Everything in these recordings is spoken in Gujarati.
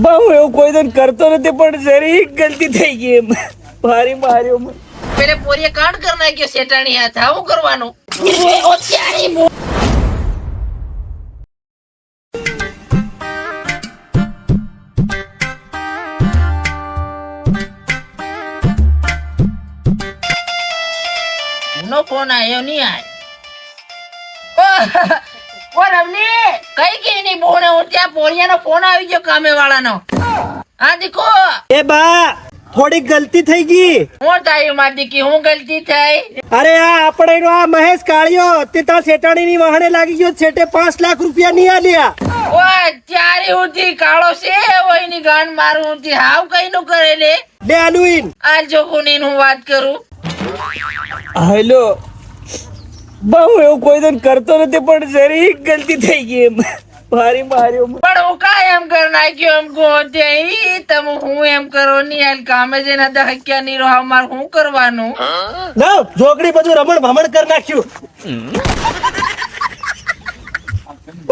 બહુ એવું કોઈ તો કરતો નથી પણ જરીક ગલતી થઈ ગઈ એમ ભારી માર્યો મને. પેલે પોરીએ કાંડ કર નાખ્યો શેટાણી હાથ. આવું કરવાનું. નો ફોન આવ્યો નહીં આય. ઓ રમલી કઈ કે ની બોને હું ત્યાં પોરિયાનો ફોન આવી ગયો કામે વાળાનો. હા દીકો એ બા થોડી ગલતી થઈ ગઈ. હું થયું મારી દીકી? હું ગલતી થઈ? અરે આ આપણે આ મહેશ કાળિયો તે તાર શેટાણી ની વાહણે લાગી ગયો. છેટે 5 લાખ રૂપિયા નહીં આલ્યા. ઓ ત્યારે ઉઠી કાળો છે ઓય ની ગાન મારું ઉઠી હાવ કઈ નું કરે લે દે આલુઈન આ જો કોની હું વાત કરું. હેલો બહુ એવું કોઈ તો કરતો નથી પણ જરીક ગલતી થઈ ગઈ એમ ભારી માર્યો મને. પણ હું કા એમ કર નાખ્યો એમ કો તે તમે હું એમ કરો ની હાલ કામે જઈને હક્યા ની રહો માર હું કરવાનું. ના જોગડી બધું રમણ ભમણ કરી નાખ્યું.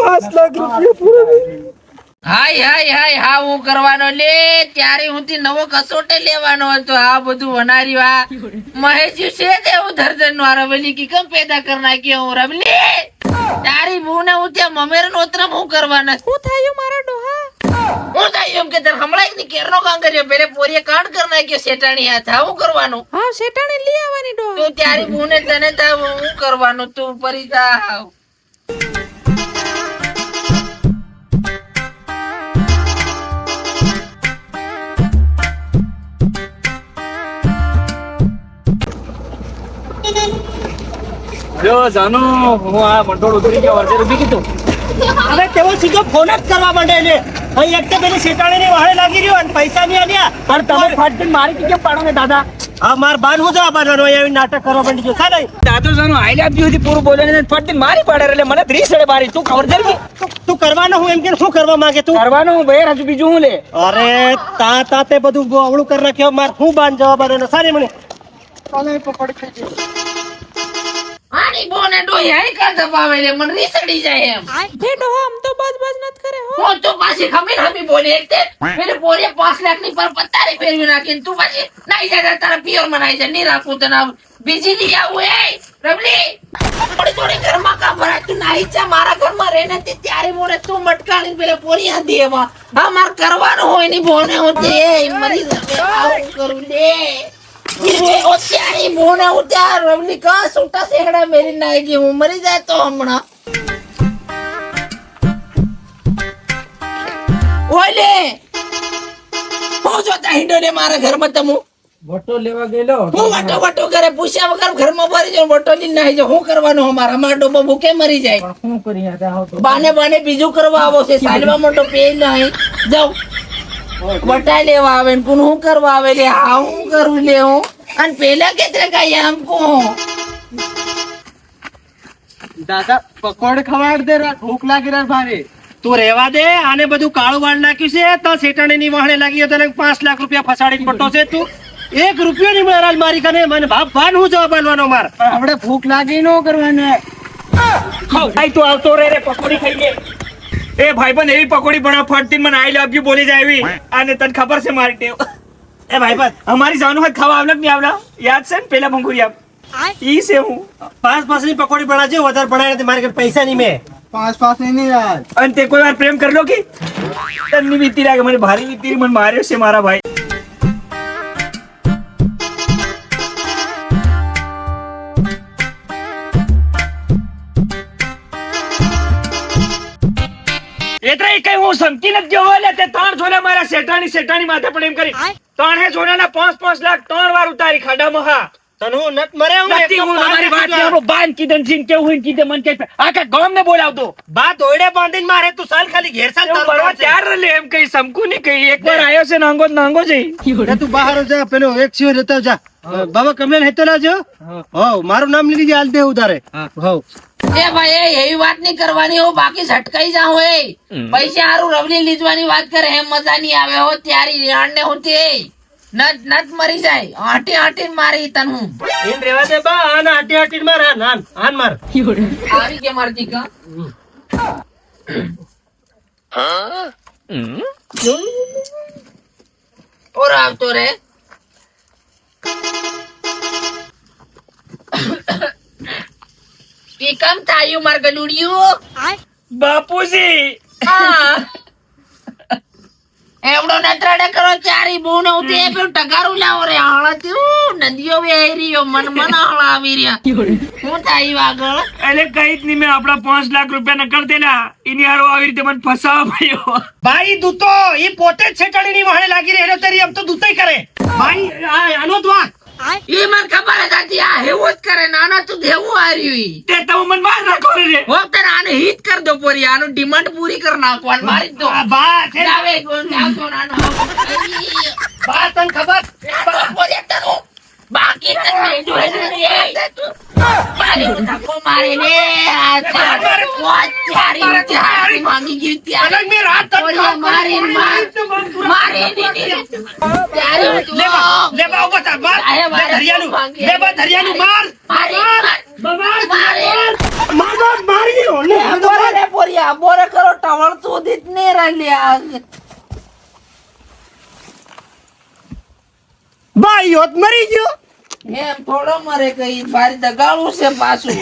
5 લાખ રૂપિયા પૂરા. હાય હાય હાય હા હું કરવાનો લે ત્યારે હું નવો કસોટે લેવાનો હતો. આ બધું વનારી આ મહેશ છે દેવું ધરધર નો રવલી કી કમ પેદા કર નાખ્યો હું રવલી તારી બહુ ને હું ત્યાં મમેર નોત્રમ હું કરવાના. શું થયું મારા ડોહા? હું થયું એમ કે તાર હમણાં ની કેરનો કામ કર્યો પેલે પોરીએ કાંડ કર નાખ્યો શેટાણી હાથ. હું કરવાનું? હા શેટાણી લઈ આવવાની ડોહા. તું તારી બહુ ને તને તા હું કરવાનું તું પરિતા હાવ. જો જાનો હું આ મંડોળ ઉતરી ગયો વર્ષે રૂપી કીધું. હવે તેઓ સીધો ફોન જ કરવા માંડે ને અહીં એક તો પેલી શેટાણી ની વાહે લાગી રહ્યો અને પૈસા નહીં આલ્યા. પણ તમે ફાટતી મારી કેમ પાડો ને દાદા? હા માર બાન હું જવા બાનો એવી નાટક કરવા માંડી ગયો. ચાલ દાદો જાનો આઈ લવ યુ થી પૂરું બોલે ને ફાટતી મારી પાડે એટલે મને 30 બારી તું ખબર જરકી તું કરવાનો હું એમ કે શું કરવા માંગે તું? કરવાનો હું બેર હજુ બીજું હું લે. અરે તા તે બધું અવળું કરી નાખ્યો. માર હું બાન જવા બાનો સારી મને કાલે પકડ થઈ ગઈ. આની બોને ડોહી આઈ કર દબાવે લે મને રીસડી જાય એમ. હે ડોહા આમ તો બસ નત કરે હો. હું તો પાછી ખમીર હમી બોલે એક તે મેરે પોરે 5 લાખ ની પર પત્તારી ફેરવી નાખીને તું પાછી નાઈ જા તારા પિયર માં નાઈ જા ની રાખું તને બીજી ની આવું એ રમલી થોડી થોડી ઘરમાં કામ ભરાય તું નાઈ જા મારા ઘરમાં રહેને તે ત્યારે મોરે તું મટકાળીને પેલે પોરી આ દેવા આ માર કરવાનું હોય ની બોને હોતે એ મરી જશે આવું કરું લે ઓ ત્યારે બોને ઉતાર રમલી કા સુટા સેહડા મેરી નાઈ ગઈ હું મરી જાય તો હમણાં ઓલે હું જોતા હિંડો ને મારા ઘરમાં તમુ વટો લેવા ગયેલો હું વટો કરે પૂછ્યા વગર ઘરમાં ભરી જાઉં વટો લઈને નાઈ જાઉં. શું કરવાનું અમારા મારો ડોબો ભૂખે મરી જાય. શું કરી બાને બીજું કરવા આવો છે સાલવા મોટો પે નહીં જાઉં વટા લેવા આવે ને કોણ શું કરવા આવે લે હા હું કરું લે હું અને પેલા કેતરે કાઈ આમ કો દાદા પકોડ ખવાડ દે ભૂખ લાગી રહ્યા ભારે તું રેવા દે. આને બધું કાળું વાળ નાખ્યું છે તો શેટાણી ની વાહણે લાગી તને 5 લાખ રૂપિયા ફસાડીને પટો છે તું 1 રૂપિયો ની મહારાજ મારી કને મને બાપ ભાન હું જવાબ આલવાનો માર આપણે ભૂખ લાગી નો કરવાને ખાવ આઈ તો આવતો રે પકોડી ખાઈ લે. એ ભાઈબંધ એવી પકોડી બના ફટતી મને આઈ લવ યુ બોલી જાય એવી આને તને ખબર છે મારી ટેવ. એ ભાઈબંધ અમારી જાનું હોય ખાવા આવલે નહીં આવલા યાદ છે ને પેલા ભંગુરિયા ઈ છે હું 5 ની પકોડી બનાવજો વધારે બનાવીને મારી કને પૈસા નહીં મેં 5 નહીં યાર. અને તે કોઈ વાર પ્રેમ કરલો કે તન્ની બીતી લાગે મને ભારી બીતી મને માર્યો છે મારા ભાઈ. એટલે કઈ હું સમકી નથી ગયો લે તે 3 છોલા મારા શેટાણી માથે પણ એમ કરી 3 છોલાના 5 લાખ 3 વાર ઉતારી ખાડામાં. હા તને હું નત મરે હું નથી હું તમારી વાત લેવો બાંધ કીધન જીન કેવું હોય કીધે મન કે આખા ગામ ને બોલાવતો બા દોડે બાંધીને મારે તું સાલ ખાલી ઘેર સાલ તારો ચાર લે એમ કઈ સમકુ ની કઈ એકવાર આયો છે નાંગો જઈ તું બહાર જા પેલો એક સિયો રહેતો જા બાબા કમલેન હેતો લાજો હો મારું નામ લીધી હાલ દે ઉધારે હો એ ભાઈ એવી વાત નહીં કરવાની હો બાકી ઝટકાઈ જાવ એ પૈસા હારું રવલી લીધવાની વાત કરે એમ મજા નહીં આવે હો ત્યારે રેણ ને હોતી નત મરી જાય આટી મારી તન હું એમ રેવા દે બા આન આટી માર આન માર આવી કે મારતી કા બોરો આવતો રે કે કેમ થાયું માર ગલુડિયું બાપુજી હા એવડો નટરાડે કરો ચારી બહુ ને હું તે પેલું ટકારું લાવો રે હાળા તું નદીઓ વેહી રહ્યો મન હાળા આવી રહ્યા શું થાય આગળ એટલે કઈ જ નહીં મેં આપડા 5 લાખ રૂપિયા નકળ દેલા એની હારો આવી રીતે મને ફસાવા પડ્યો ભાઈ દૂતો એ પોતે જ છેટાણી ની વાહે લાગી રહ્યો તરી આમ તો દૂતય કરે ભાઈ આનો તો વાત એ મને ખબર જ હતી આ હેવું જ કરે નાના તું દેવું હાર્યું ઈ તે તમે મને માર નાખો રે હો તને આને હિટ કર દો પોરી આનું ડિમાન્ડ પૂરી કર નાખવાનું મારી દો બા છે જાવે ગોન જાવતો નાનો બા તને ખબર પોરી તનો બાકી તને જોઈ મારી ધક્કો મારી ને આ ચાર ચારી ચારી માંગી ગઈ ત્યારે અલગ મે રાત તક પોરી મારી મારી ચારી લે બા બતા બા ધરિયાનું લે બા ધરિયાનું માર મારી ઓલે બોરે પોરિયા બોરે કરો ટવળ તો દીત ને રાલ્યા ભાઈ હોત મરી ગયો એમ થોડો મરે કઈ બારી દગાડું છે પાછું